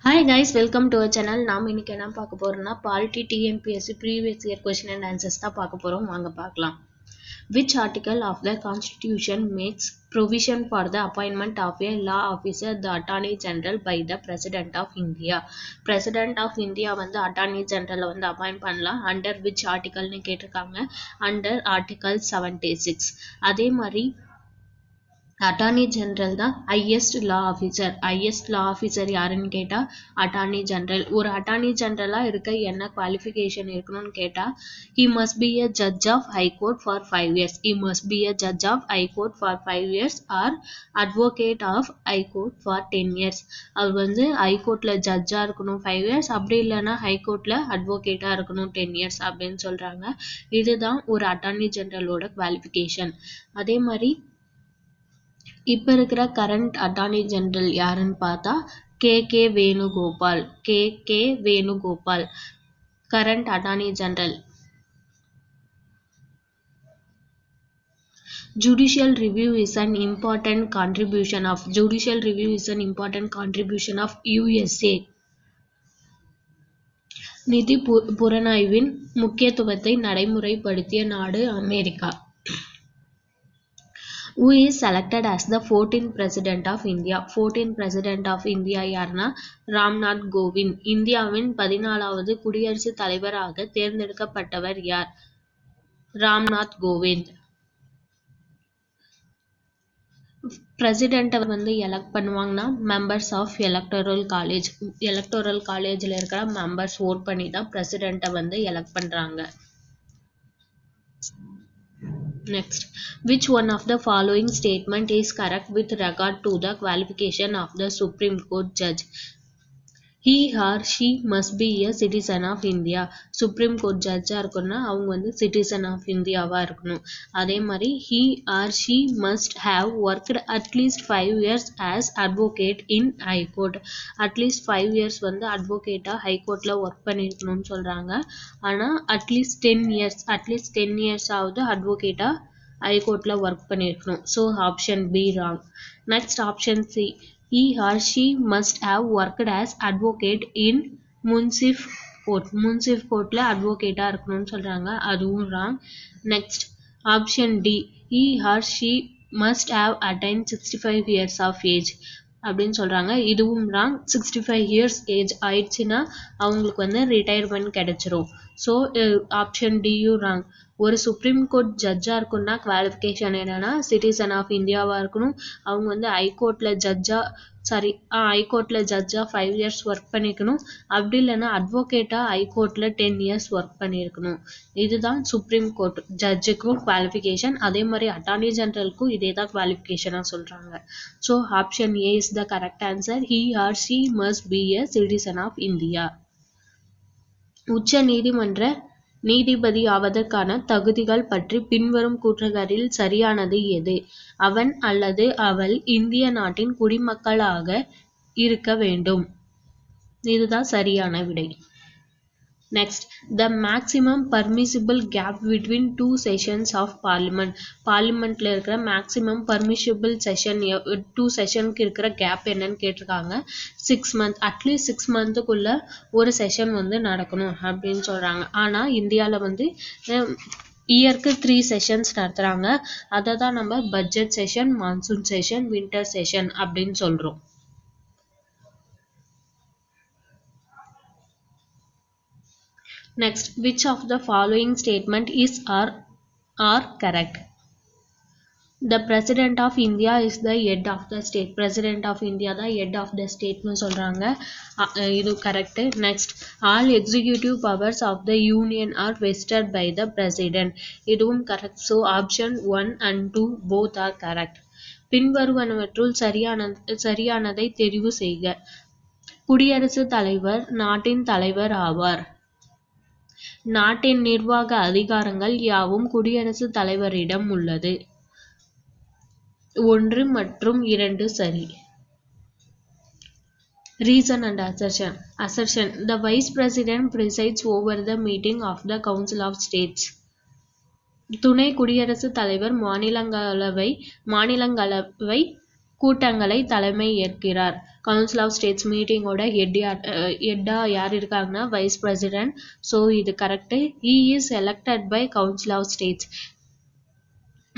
Hi guys, welcome to our channel. நாம் இன்னைக்கு என்ன பார்க்க போறோம்னா polity TNPSC previous year question and answers தான் பார்க்க போறோம். வாங்க பார்க்கலாம். Which article of the Constitution makes provision for the appointment of a law officer, the Attorney General, by the President of India? President of India வந்து Attorney General வந்து appoint பண்ணலாம். Under which article னு கேட்டிருக்காங்க. Under Article 76. அதே மாதிரி attorney general தான் highest லா officer. Highest லா officer யாருன்னு கேட்டால் அட்டார்னி ஜெனரல். ஒரு அட்டார்னி ஜெனரலாக இருக்க என்ன குவாலிஃபிகேஷன் இருக்கணும்னு கேட்டால் he must be a judge of high court for 5 years. He must be a judge of high court for 5 years or advocate of high court for 10 years. அவர் வந்து high கோர்ட்டில் ஜட்ஜாக இருக்கணும் 5 years, அப்படி இல்லைன்னா ஹை கோர்ட்டில் அட்வொகேட்டாக இருக்கணும் 10 years அப்படின்னு சொல்கிறாங்க. இதுதான் ஒரு அட்டார்னி ஜெனரலோட குவாலிஃபிகேஷன். அதே மாதிரி இப்போ இருக்கிற கரண்ட் அட்டார்னி ஜெனரல் யாருன்னு பார்த்தா K Venugopal current attorney general. Judicial review is an important contribution of USA. நிதி புலனாய்வின் முக்கியத்துவத்தை நடைமுறைப்படுத்திய நாடு America. Who is selected as the 14th President of India? 14th President of India யாருன்னா ராம்நாத் கோவிந்த். இந்தியாவின் 14வது குடியரசுத் தலைவராக தேர்ந்தெடுக்கப்பட்டவர் யார்? ராம்நாத் கோவிந்த். பிரசிடென்ட்டை வந்து எலெக்ட் பண்ணுவாங்கன்னா மெம்பர்ஸ் ஆஃப் எலக்டோரல் காலேஜில் இருக்கிற மெம்பர்ஸ் ஓட் பண்ணி தான் பிரசிடென்ட்டை வந்து எலெக்ட் பண்ணுறாங்க. Next, which one of the following statement is correct with regard to the qualification of the Supreme Court judge? He or she must be a citizen of India. Supreme Court judge இருக்கணும்னா அவங்க வந்து citizen of Indiaவா இருக்கணும். அதே மாதிரி he or she must have worked at least 5 years as advocate in High Court. At least 5 years வந்து advocate High Courtல work பண்ணிருக்கணும்னு சொல்றாங்க. ஆனா at least 10 years ஆவது advocate High Courtல ஒர்க் பண்ணிருக்கணும். So option B wrong. Next option C. He or she must have worked as advocate in Munsif courtல advocate இருக்கணும்னு சொல்றாங்க. அதுவும் wrong. Next option D. He or she must have attained 65 years of age அப்படின்னு சொல்றாங்க. இதுவும் wrong. 65 years age ஆயிடுச்சுன்னா அவங்களுக்கு வந்து retirement கிடைச்சிரும். ஸோ ஆப்ஷன் டியும் ராங். ஒரு சுப்ரீம் கோர்ட் ஜட்ஜா இருக்குன்னா குவாலிஃபிகேஷன் என்னன்னா சிட்டிசன் ஆஃப் இந்தியாவா இருக்கணும். அவங்க வந்து ஹைகோர்ட்ல ஜட்ஜா 5 years ஒர்க் பண்ணிக்கணும். அப்படி இல்லைன்னா அட்வொகேட்டா ஹைகோர்ட்ல 10 years ஒர்க் பண்ணியிருக்கணும். இதுதான் சுப்ரீம் கோர்ட் ஜட்ஜுக்கும் குவாலிஃபிகேஷன். அதே மாதிரி அட்டார்னி ஜெனரலுக்கும் இதே தான் குவாலிஃபிகேஷனா சொல்றாங்க. So option A is the correct answer. He or she must be a citizen of India. உச்ச நீதிமன்ற நீதிபதி ஆவதற்கான தகுதிகள் பற்றி பின்வரும் கூற்றுகளில் சரியானது எது? அவன் அல்லது அவள் இந்திய நாட்டின் குடிமக்களாக இருக்க வேண்டும். இதுதான் சரியான விடை. Next, the maximum permissible gap between two sessions of parliament. பார்லிமெண்ட்ல இருக்கிற maximum permissible session 2 செஷனுக்கு இருக்கிற கேப் என்னன்னு கேட்டிருக்காங்க. 6 months. அட்லீஸ்ட் 6 மந்த்துக்குள்ள ஒரு செஷன் வந்து நடக்கணும் அப்படின்னு சொல்றாங்க. ஆனா இந்தியாவில் வந்து இயருக்கு 3 செஷன்ஸ் நடத்துறாங்க. அதை தான் நம்ம budget session, monsoon session, winter session அப்படின்னு சொல்றோம். Next, which of the following statement is or correct? The President of India is the head of the state. President of India the head of the state னு சொல்றாங்க. இது correct. Next, all executive powers of the union are vested by the president. இதுவும் correct. So option 1 and 2 both are correct. பின்வருவனவற்றுள் சரியானதை தெரிவு செய்க. குடியரசுத் தலைவர் நாட்டின் தலைவர் ஆவார். நாட்டின் நிர்வாக அதிகாரங்கள் யாவும் குடியரசுத் தலைவரிடம் உள்ளது. 1 மற்றும் 2 சரி. Reason and assertion. The Vice President presides over the meeting of the Council of States. துணை குடியரசுத் தலைவர் மாநிலங்களவை கூட்டங்களை தலைமை ஏற்கிறார். கவுன்சில் ஆஃப் ஸ்டேட்ஸ் மீட்டிங்கோட ஹெட்டா யார் இருக்காங்கன்னா வைஸ் பிரசிடென்ட். ஸோ இது correct. He is elected by council of states.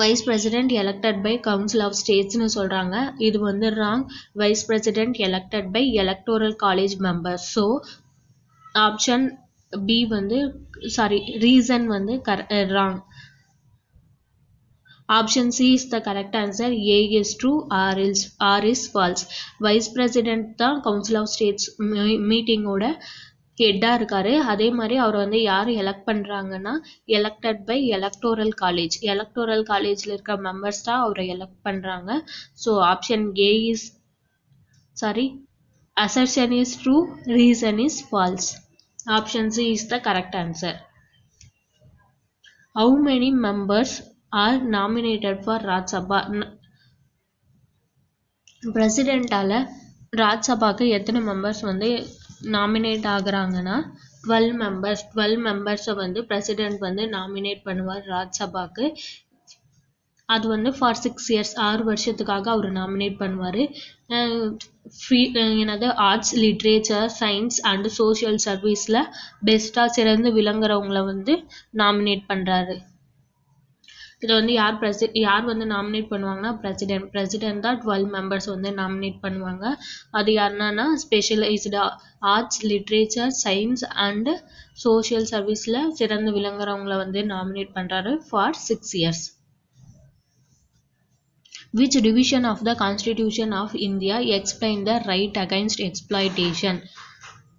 Vice president elected by council of ஸ்டேட்ஸ்னு சொல்கிறாங்க. இது வந்து wrong. Vice president elected by electoral college members. So option B வந்து ரீசன் வந்து wrong. Option C is the correct answer. A is true, R is false. Vice President தான் Council of States மீட்டிங்கோட ஹெட்டாக இருக்காரு. அதே மாதிரி அவர் வந்து யார் எலெக்ட் பண்ணுறாங்கன்னா elected by electoral college. Electoral காலேஜில் இருக்க மெம்பர்ஸ் தான் அவரை எலெக்ட் பண்ணுறாங்க. So option A is assertion is true, reason is false. Option C is the correct answer. How many members are nominated for Rajya Sabha? பிரசிடென்ட்டால் ராஜ்சபாக்கு எத்தனை members வந்து nominate ஆகுறாங்கன்னா 12 மெம்பர்ஸை வந்து president வந்து nominate பண்ணுவார் ராஜ்சபாக்கு. அது வந்து ஃபார் 6 இயர்ஸ் 6 வருஷத்துக்காக அவர் நாமினேட் பண்ணுவார். என்னது arts, literature, science and social சர்வீஸில் பெஸ்ட்டாக சிறந்து விளங்குறவங்கள வந்து நாமினேட் பண்ணுறாரு. இதை வந்து யார் வந்து நாமினேட் பண்ணுவாங்கன்னா பிரசிடென்ட் தான் 12 மெம்பர்ஸ் வந்து நாமினேட் பண்ணுவாங்க. அது யாருன்னா specialised arts, literature, science and social சர்வீஸில் சிறந்து விளங்குறவங்கள வந்து நாமினேட் பண்ணுறாரு for 6 years. Which division of the Constitution of India explain the right against exploitation?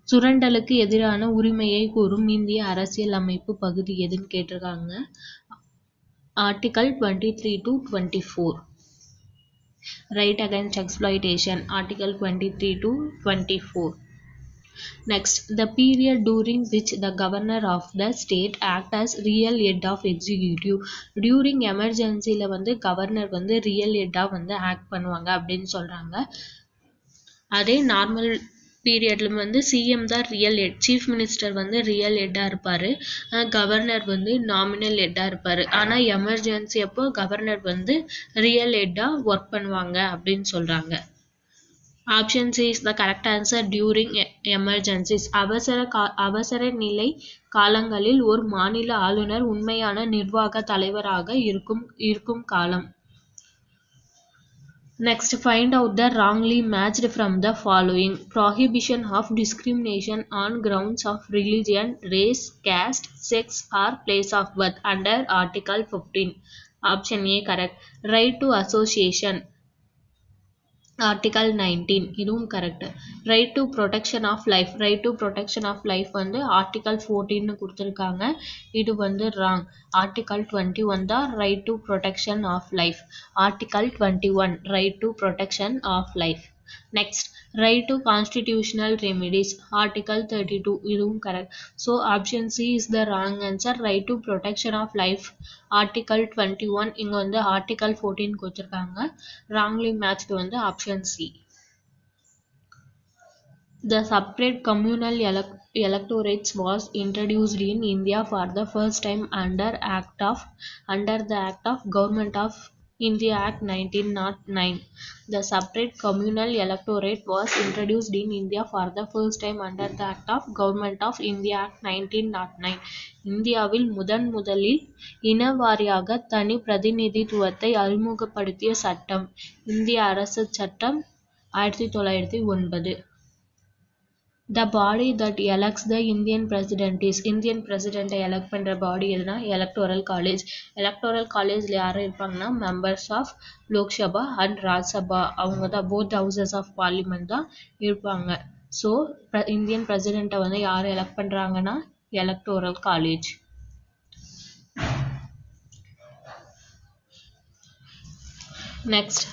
சுரண்டலுக்கு எதிரான உரிமையை கூறும் இந்திய அரசியல் அமைப்பு பகுதி எதுன்னு கேட்டிருக்காங்க. Article 23 to 24. Right against exploitation. Article 23 to 24. Next, the period during which the governor of the state act as real head of executive. During emergency ல வந்து கவர்னர் வந்து ரியல் ஹெட்டா வந்து ஆக்ட் பண்ணுவாங்க அப்படின்னு சொல்றாங்க. அதே நார்மல் பீரியட்ல வந்து சிஎம் தான் ரியல் ஹெட், சீஃப் மினிஸ்டர் வந்து ரியல் ஹெட்டாக இருப்பார், கவர்னர் வந்து நாமினல் ஹெட்டாக இருப்பார். ஆனால் எமர்ஜென்சி அப்போ கவர்னர் வந்து ரியல் ஹெட்டாக ஒர்க் பண்ணுவாங்க அப்படின்னு சொல்கிறாங்க. Option C is the correct answer. During emergencies, அவசர நிலை காலங்களில் ஒரு மாநில ஆளுநர் உண்மையான நிர்வாக தலைவராக இருக்கும் காலம். Next, find out the wrongly matched from the following. Prohibition of discrimination on grounds of religion, race, caste, sex or place of birth under Article 15. Option A correct. Right to association. Article 19. இதுவும் correct. Right to protection of life. Right to protection of life வந்து article 14 கொடுத்துருக்காங்க. இது வந்து wrong. Article 21 தான் right to protection of life. Article 21 right to protection of life. Next, right to constitutional remedies. Article 32. இதுவும் correct. So option C is the wrong answer. Right to protection of life article 21. இங்கே வந்து article 14 கொடுத்துருக்காங்க. Wrongly matched வந்து option C. The separate communal electorates was introduced in India for the first time under the Act of Government of India Act 1909. The separate communal electorate was introduced in India for the first time under the Act of Government of India Act 1909. இந்தியாவில் முதலில் இனவாரியாக தனி பிரதிநிதித்துவத்தை அறிமுகப்படுத்திய சட்டம் இந்திய அரசு சட்டம் 1909. The body that elects the Indian president is Indian president elect பண்ற பாடி எதுனா எலக்டோரல் காலேஜ். எலக்டோரல் காலேஜ்ல யாரும் இருப்பாங்கன்னா members of Lok Sabha and Rajya Sabha, அவங்க தான் போத் ஹவுசஸ் ஆஃப் பார்லிமெண்ட் தான் இருப்பாங்க. ஸோ இந்தியன் பிரசிடெண்ட்டை வந்து யார் எலெக்ட் பண்றாங்கன்னா electoral college. Next,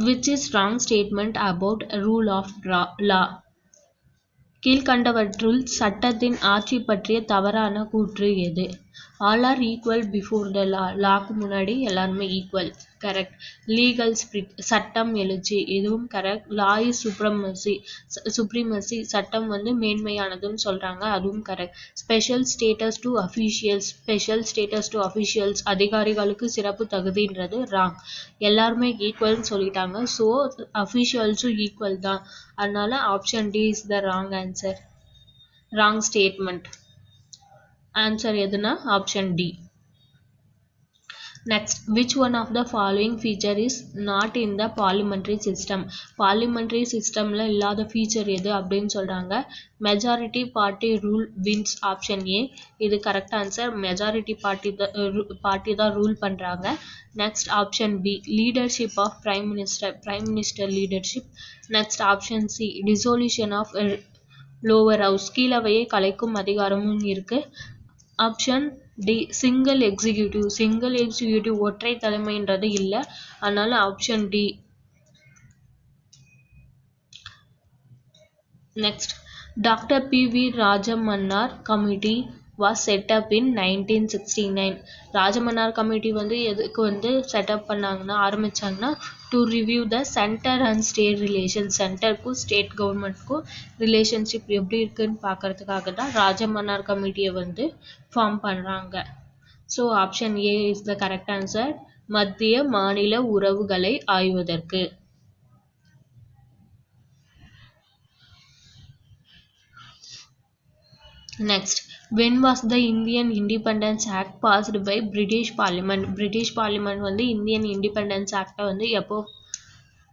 which is wrong statement about rule of law? கீழ்கண்டவற்றுள் சட்டத்தின் ஆட்சி பற்றிய தவறான கூற்று எது? All are equal before the law. லாக்கு முன்னாடி எல்லாருமே equal. Correct. Legal spirit. சட்டம் எழுச்சி. இதுவும் correct. Law is supremacy. Supremacy. சட்டம் வந்து மேன்மையானதுன்னு சொல்றாங்க. அதுவும் correct. Special status to officials. Special status to officials. அதிகாரிகளுக்கு சிறப்பு தகுதின்றது wrong. எல்லாருமே equalன்னு சொல்லிட்டாங்க. So officialஸும் equal தான். அதனால option D is the wrong answer. Wrong statement. Answer எதுனா option D. Next, which one of the following feature is not in the parliamentary system? Parliamentary systemல இல்லாத feature எது அப்படின்னு சொல்றாங்க. Majority party rule wins. Option A. இது correct answer. Majority party தான் rule பண்றாங்க. Next, option B. Leadership of prime minister. Prime minister leadership. Next, option C. Dissolution of lower house. கீழவையை கலைக்கும் அதிகாரமும் இருக்கு. Option D single executive. Single executive ஒற்றை தலைமைன்றது இல்லை. அதனால option D. Next, doctor P V. Rajamannar committee was set up in 1969. Rajamannar committee வந்து எதுக்கு வந்து செட்டப் பண்ணாங்கன்னா ஆரம்பிச்சாங்கன்னா to review the centre and state relation. சென்டருக்கும் ஸ்டேட் கவர்மெண்ட்க்கும் ரிலேஷன்ஷிப் எப்படி இருக்குன்னு பார்க்கறதுக்காக தான் ராஜமன்னார் கமிட்டியை வந்து ஃபார்ம் பண்ணுறாங்க. So option A is the correct answer. மத்திய மாநில உறவுகளை ஆய்வதற்கு. Next, when was the Indian Independence Act passed by British Parliament? British Parliament வந்து Indian Independence Act வந்து எப்போ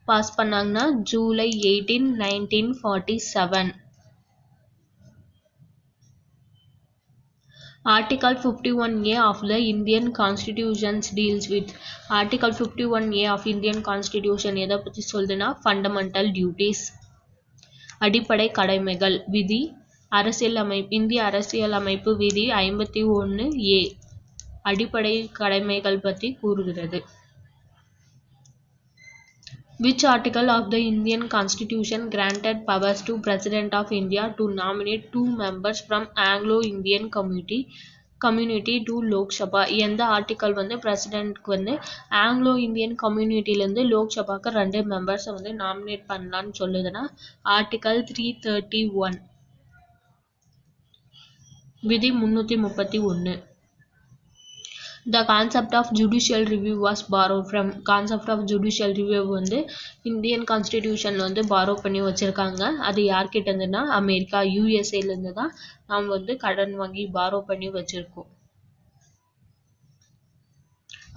பாஸ் பண்ணாங்கன்னா July 18, 1947. Article 51A of the Indian Constitution deals with. Article 51A of Indian Constitution எதை பற்றி சொல்லுதுன்னா ஃபண்டமெண்டல் டியூட்டிஸ், அடிப்படை கடமைகள். விதி அரசியலமைப்பு. இந்திய அரசியலமைப்பு விதி 51A அடிப்படை கடமைகள் பற்றி கூறுகிறது. Which article of the Indian Constitution granted powers to President of India to nominate 2 members from Anglo-Indian community to Lok Sabha? எந்த ஆர்டிக்கல் வந்து பிரசிடென்ட்க்கு வந்து ஆங்கிலோ இந்தியன் கம்யூனிட்டிலேருந்து லோக்சபாக்கு 2 மெம்பர்ஸை வந்து நாமினேட் பண்ணலான்னு சொல்லுதுன்னா ஆர்டிக்கல் 331. விதி 331. The concept of judicial review was borrowed from. Concept of judicial review வந்து Indian கான்ஸ்டிடியூஷன்ல வந்து borrow பண்ணி வச்சிருக்காங்க. அது யார்கிட்ட இருந்துன்னா அமெரிக்கா USA இருந்து தான் நாம் வந்து கடன் வாங்கி borrow பண்ணி வச்சிருக்கோம்.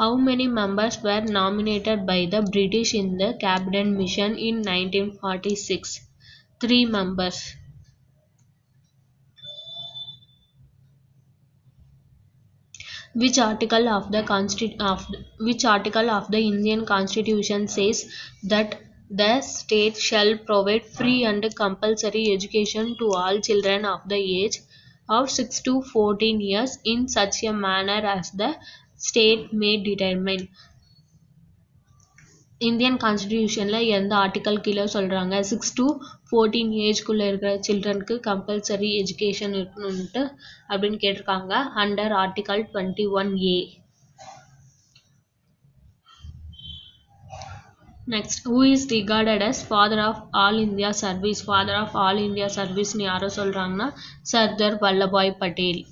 How many members were nominated by the British in the cabinet mission in 1946? 3 members. Which article of the Indian Constitution says that the state shall provide free and compulsory education to all children of the age of 6 to 14 years in such a manner as the state may determine? Indian கான்ஸ்டிடியூஷன்ல எந்த article கீழே சொல்றாங்க 6 to 14 ஏஜ்குள்ள இருக்கிற சில்ட்ரனுக்கு compulsory education இருக்கணும்ட்டு அப்படின்னு கேட்டிருக்காங்க. Under article 21A. Next, who is regarded as father of all India service? Father of all India service னு யாரை சொல்றாங்கன்னா Sardar Vallabhbhai Patel.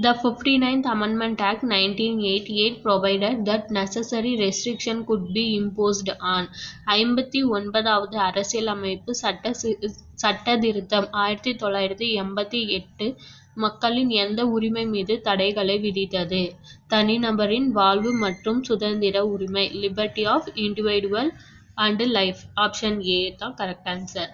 The 59th Amendment Act 1988 provided that necessary restriction could be imposed on. 59வது அரசியலமைப்பு சட்ட திருத்தம் 1988 மக்களின் எந்த உரிமை மீது தடைகளை விதித்தது? தனிநபரின் வாழ்வு மற்றும் சுதந்திர உரிமை. Liberty of individual and life. Option A தான் correct answer.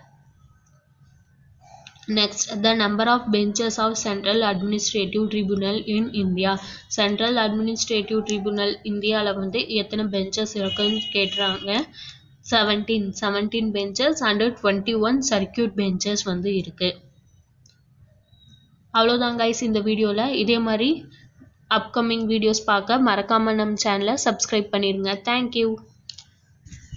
Next, the number of benches of Central Administrative Tribunal in India. Central Administrative Tribunal இந்தியாவில் வந்து எத்தனை பெஞ்சஸ் இருக்குன்னு கேட்டுறாங்க. 17 பெஞ்சஸ் and 21 சர்க்கியூட் பெஞ்சஸ் வந்து இருக்கு. அவ்வளோதான் கைஸ் இந்த வீடியோவில். இதே மாதிரி அப்கமிங் வீடியோஸ் பார்க்க மறக்காம நம்ம சேனலை சப்ஸ்கிரைப் பண்ணிடுங்க. தேங்க்யூ.